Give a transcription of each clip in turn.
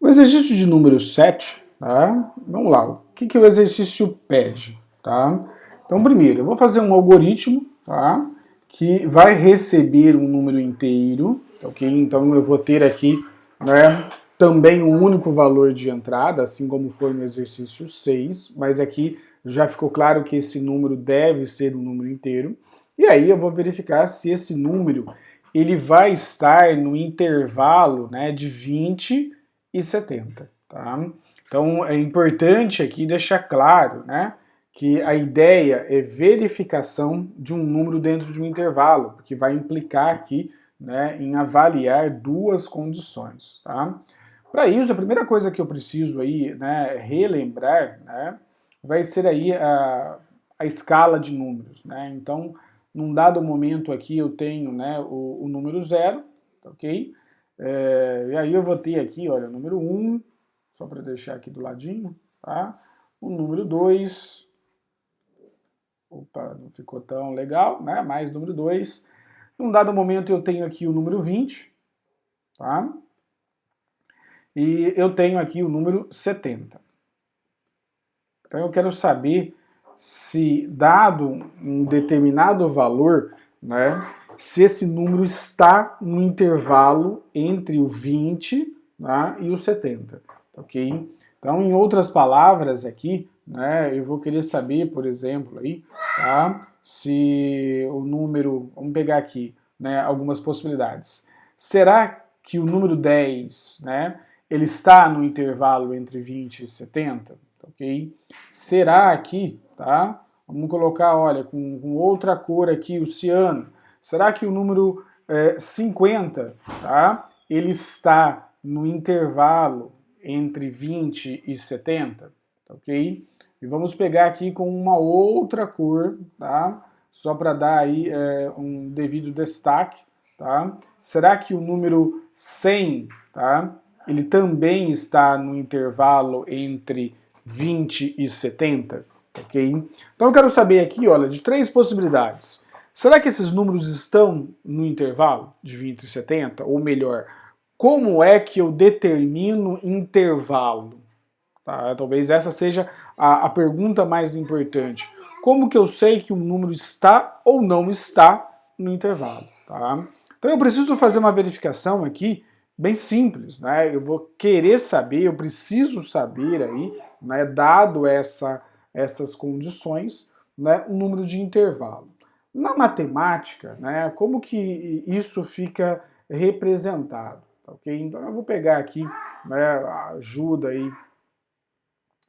exercício de número 7, tá? Vamos lá, o que o exercício pede, tá? Então, primeiro, eu vou fazer um algoritmo, tá? Que vai receber um número inteiro, ok? Então, eu vou ter aqui, né, também um único valor de entrada, assim como foi no exercício 6, mas aqui já ficou claro que esse número deve ser um número inteiro. E aí eu vou verificar se esse número ele vai estar no intervalo, né, de 20 e 70, tá? Então é importante aqui deixar claro, né, que a ideia é verificação de um número dentro de um intervalo, porque vai implicar aqui, né, em avaliar duas condições, tá? Para isso, a primeira coisa que eu preciso aí, né, relembrar, né, vai ser aí a escala de números, né? Então, num dado momento aqui eu tenho, né, o número 0, ok? E aí eu vou ter aqui, olha, o número 1, só para deixar aqui do ladinho, tá? O número 2, opa, não ficou tão legal, né? Mais número 2. Num dado momento eu tenho aqui o número 20, tá? E eu tenho aqui o número 70. Então eu quero saber se, dado um determinado valor, né, se esse número está no intervalo entre o 20, né, e o 70, ok? Então, em outras palavras aqui, né, eu vou querer saber, por exemplo, aí, tá, se o número, vamos pegar aqui, né, algumas possibilidades. Será que o número 10, né, ele está no intervalo entre 20 e 70, ok? Será aqui, tá? Vamos colocar, olha, com outra cor aqui, o ciano. Será que o número 50, tá? Ele está no intervalo entre 20 e 70, ok? E vamos pegar aqui com uma outra cor, tá? Só para dar aí um devido destaque, tá? Será que o número 100, tá? Ele também está no intervalo entre 20 e 70, ok? Então eu quero saber aqui, olha, de três possibilidades. Será que esses números estão no intervalo de 20 e 70? Ou melhor, como é que eu determino intervalo? Tá? Talvez essa seja a pergunta mais importante. Como que eu sei que um número está ou não está no intervalo? Tá? Então eu preciso fazer uma verificação aqui bem simples, né? Eu vou querer saber, eu preciso saber aí, né, dado essas condições, né, um número de intervalo. Na matemática, né, como que isso fica representado? Ok? Então eu vou pegar aqui, né, a ajuda aí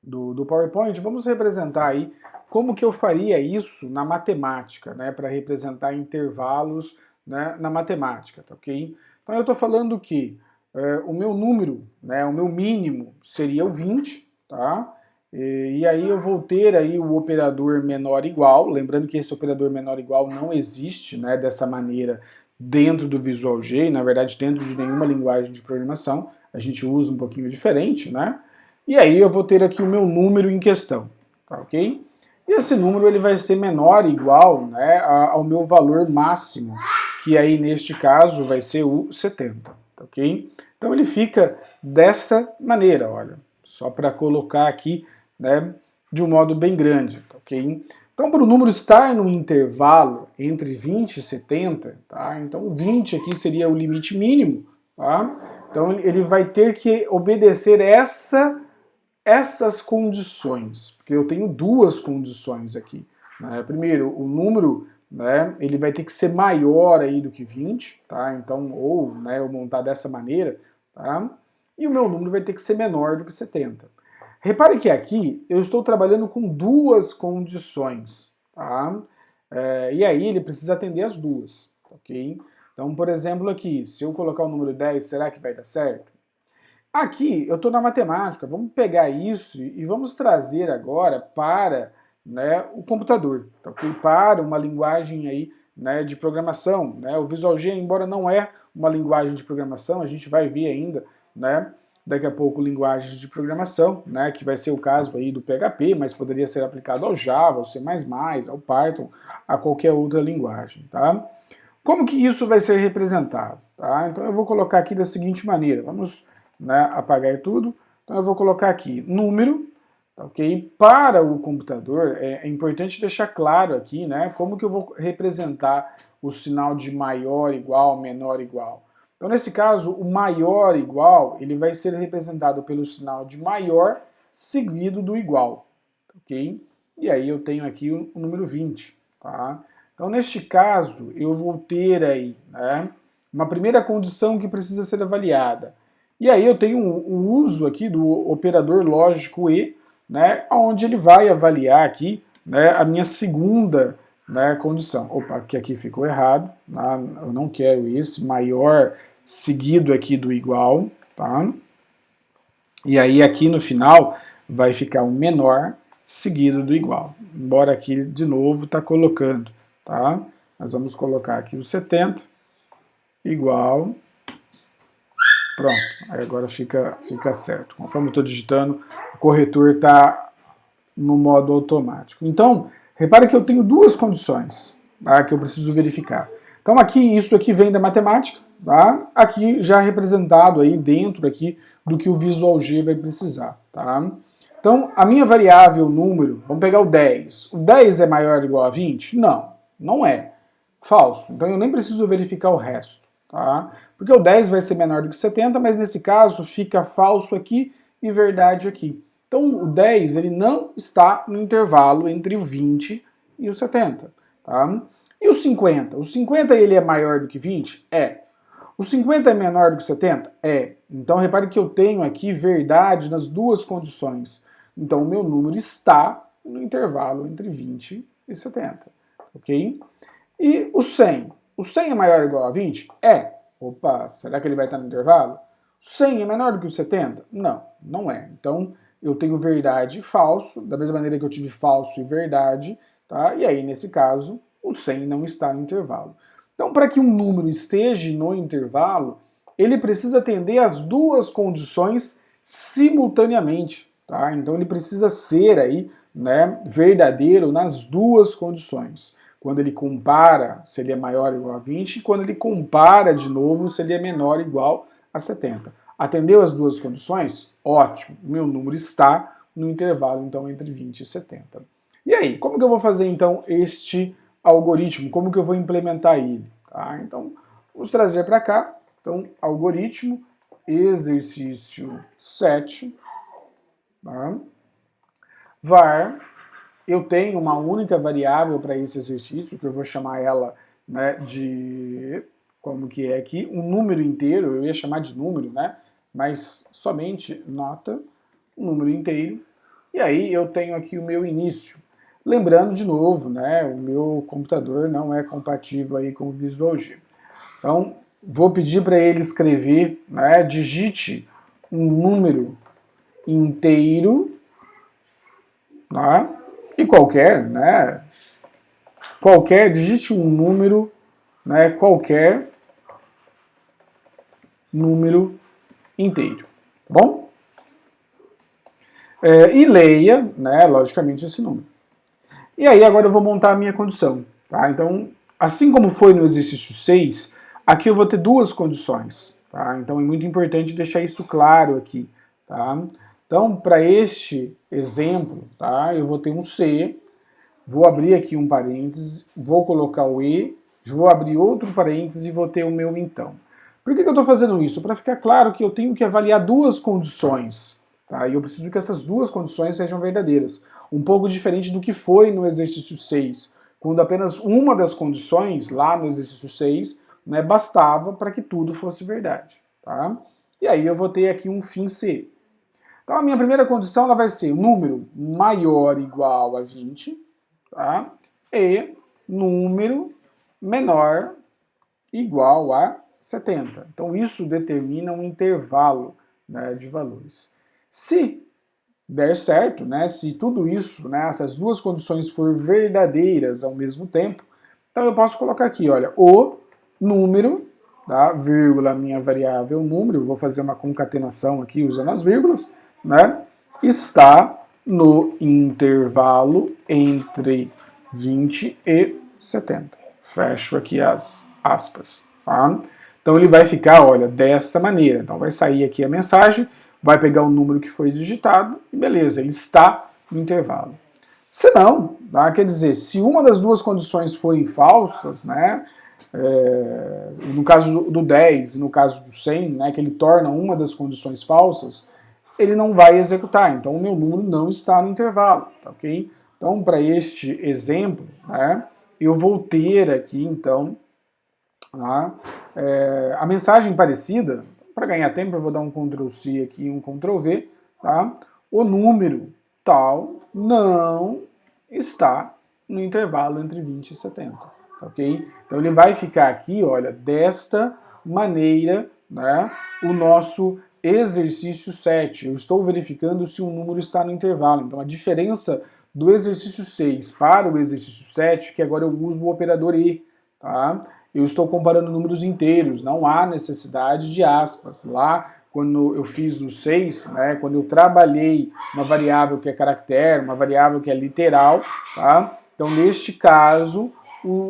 do PowerPoint, vamos representar aí como que eu faria isso na matemática, né, para representar intervalos, né, na matemática, tá ok? Então eu estou falando que o meu número, né, o meu mínimo seria o 20, tá? E aí eu vou ter aí o operador menor igual, lembrando que esse operador menor igual não existe, né, dessa maneira dentro do Visual G, e, na verdade dentro de nenhuma linguagem de programação, a gente usa um pouquinho diferente, né? E aí eu vou ter aqui o meu número em questão, tá ok? E esse número ele vai ser menor ou igual, né, ao meu valor máximo, que aí neste caso vai ser o 70, tá ok? Então ele fica dessa maneira, olha, só para colocar aqui, né, de um modo bem grande, tá ok? Então para o número estar no intervalo entre 20 e 70, tá? Então 20 aqui seria o limite mínimo, tá? Então ele vai ter que obedecer essas condições, porque eu tenho duas condições aqui, né? Primeiro, o número, né, ele vai ter que ser maior aí do que 20, tá? Então, ou, né, eu montar dessa maneira, tá? E o meu número vai ter que ser menor do que 70. Repare que aqui eu estou trabalhando com duas condições, tá? E aí ele precisa atender as duas, ok? Então, por exemplo, aqui, se eu colocar o número 10, será que vai dar certo? Aqui eu estou na matemática, vamos pegar isso e vamos trazer agora para, né, o computador, tá ok? Para uma linguagem aí, né, de programação. Né? O Visual G, embora não é uma linguagem de programação, a gente vai ver ainda, né, daqui a pouco linguagens de programação, né, que vai ser o caso aí do PHP, mas poderia ser aplicado ao Java, ao C++, ao Python, a qualquer outra linguagem, tá? Como que isso vai ser representado? Tá? Então eu vou colocar aqui da seguinte maneira, vamos né, apagar tudo. Então eu vou colocar aqui número, ok? Para o computador é importante deixar claro aqui, né, como que eu vou representar o sinal de maior igual, menor igual. Então nesse caso, o maior igual, ele vai ser representado pelo sinal de maior seguido do igual, ok? E aí eu tenho aqui o número 20, tá? Então neste caso, eu vou ter aí, né, uma primeira condição que precisa ser avaliada. E aí eu tenho o uso aqui do operador lógico e, né, onde ele vai avaliar aqui, né, a minha segunda, né, condição. Opa, que aqui ficou errado, tá? Eu não quero esse maior seguido aqui do igual, tá? E aí aqui no final vai ficar o menor seguido do igual. Embora aqui de novo está colocando, tá? Nós vamos colocar aqui o 70 igual. Pronto, aí agora fica certo. Conforme eu estou digitando, o corretor está no modo automático. Então, repare que eu tenho duas condições, tá, que eu preciso verificar. Então aqui, isso aqui vem da matemática, tá? Aqui já representado aí dentro aqui do que o Visual G vai precisar, tá? Então, a minha variável número, vamos pegar o 10. O 10 é maior ou igual a 20? Não, não é. Falso. Então eu nem preciso verificar o resto, tá? Porque o 10 vai ser menor do que 70, mas nesse caso fica falso aqui e verdade aqui. Então o 10 ele não está no intervalo entre o 20 e o 70, tá? E o 50? O 50 ele é maior do que 20? É. O 50 é menor do que 70? É. Então repare que eu tenho aqui verdade nas duas condições. Então o meu número está no intervalo entre 20 e 70, ok? E o 100? O 100 é maior ou igual a 20? É. Opa, será que ele vai estar no intervalo? 100 é menor do que o 70? Não, não é. Então eu tenho verdade e falso, da mesma maneira que eu tive falso e verdade, tá? E aí nesse caso o 100 não está no intervalo. Então para que um número esteja no intervalo, ele precisa atender às duas condições simultaneamente, tá? Então ele precisa ser aí, né, verdadeiro nas duas condições. Quando ele compara se ele é maior ou igual a 20, e quando ele compara de novo se ele é menor ou igual a 70. Atendeu as duas condições? Ótimo, meu número está no intervalo então entre 20 e 70. E aí, como que eu vou fazer então este algoritmo? Como que eu vou implementar ele? Tá? Então, vamos trazer para cá. Então, algoritmo, exercício 7, tá? var, eu tenho uma única variável para esse exercício, que eu vou chamar ela, né, de, como que é aqui, um número inteiro, eu ia chamar de número, né, mas somente nota, um número inteiro, e aí eu tenho aqui o meu início. Lembrando de novo, né, o meu computador não é compatível aí com o Visual G. Então, vou pedir para ele escrever, né, digite um número inteiro, tá? E qualquer, né, digite um número, né, qualquer número inteiro, tá bom? E leia, né, logicamente, esse número. E aí agora eu vou montar a minha condição, tá? Então, assim como foi no exercício 6, aqui eu vou ter duas condições, tá? Então é muito importante deixar isso claro aqui, tá? Então, para este exemplo, tá, eu vou ter um C, vou abrir aqui um parênteses, vou colocar o E, vou abrir outro parênteses e vou ter o meu então. Por que eu estou fazendo isso? Para ficar claro que eu tenho que avaliar duas condições, tá? E eu preciso que essas duas condições sejam verdadeiras. Um pouco diferente do que foi no exercício 6, quando apenas uma das condições, lá no exercício 6, né, bastava para que tudo fosse verdade, tá? E aí eu vou ter aqui um fim C. Então a minha primeira condição ela vai ser o número maior ou igual a 20, tá? E número menor igual a 70. Então isso determina um intervalo, né, de valores. Se der certo, né, se tudo isso, né, essas duas condições for verdadeiras ao mesmo tempo, então eu posso colocar aqui, olha, o número, tá, vírgula, minha variável número, vou fazer uma concatenação aqui usando as vírgulas, né, está no intervalo entre 20 e 70. Fecho aqui as aspas. Tá? Então ele vai ficar, olha, dessa maneira. Então vai sair aqui a mensagem, vai pegar o número que foi digitado e beleza, ele está no intervalo. Se não, tá? Quer dizer, se uma das duas condições forem falsas, né, no caso do 10 e no caso do 100, né, que ele torna uma das condições falsas, ele não vai executar. Então o meu número não está no intervalo, tá, ok? Então para este exemplo, né, eu vou ter aqui então tá, a mensagem parecida. Para ganhar tempo eu vou dar um Ctrl+C aqui e um Ctrl+V, tá? O número tal não está no intervalo entre 20 e 70, tá, ok? Então ele vai ficar aqui, olha, desta maneira, né, o nosso exercício 7. Eu estou verificando se o número está no intervalo. Então a diferença do exercício 6 para o exercício 7 é que agora eu uso o operador E, tá? Eu estou comparando números inteiros, não há necessidade de aspas. Lá, quando eu fiz no 6, né, quando eu trabalhei uma variável que é caractere, uma variável que é literal, tá? Então, neste caso,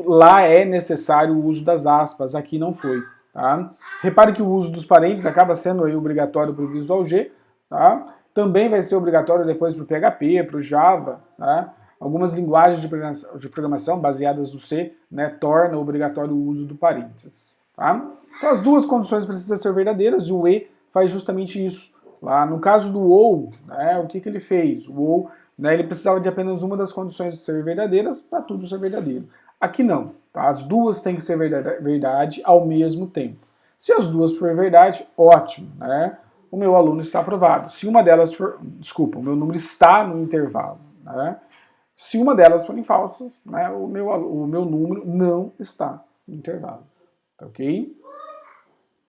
lá é necessário o uso das aspas, aqui não foi. Tá? Repare que o uso dos parênteses acaba sendo aí obrigatório para o Visual G, tá? Também vai ser obrigatório depois para o PHP, para o Java, tá? Algumas linguagens de programação baseadas no C, né, tornam obrigatório o uso do parênteses. Tá? Então as duas condições precisam ser verdadeiras e o E faz justamente isso. Lá no caso do OU, né, o que ele fez? O OU, né, ele precisava de apenas uma das condições de ser verdadeiras para tudo ser verdadeiro. Aqui não. Tá? As duas têm que ser verdade ao mesmo tempo. Se as duas forem verdade, ótimo. Né? O meu aluno está aprovado. Se uma delas for... Desculpa, o meu número está no intervalo. Né? Se uma delas forem falsas, né, o meu número não está no intervalo. Tá, ok?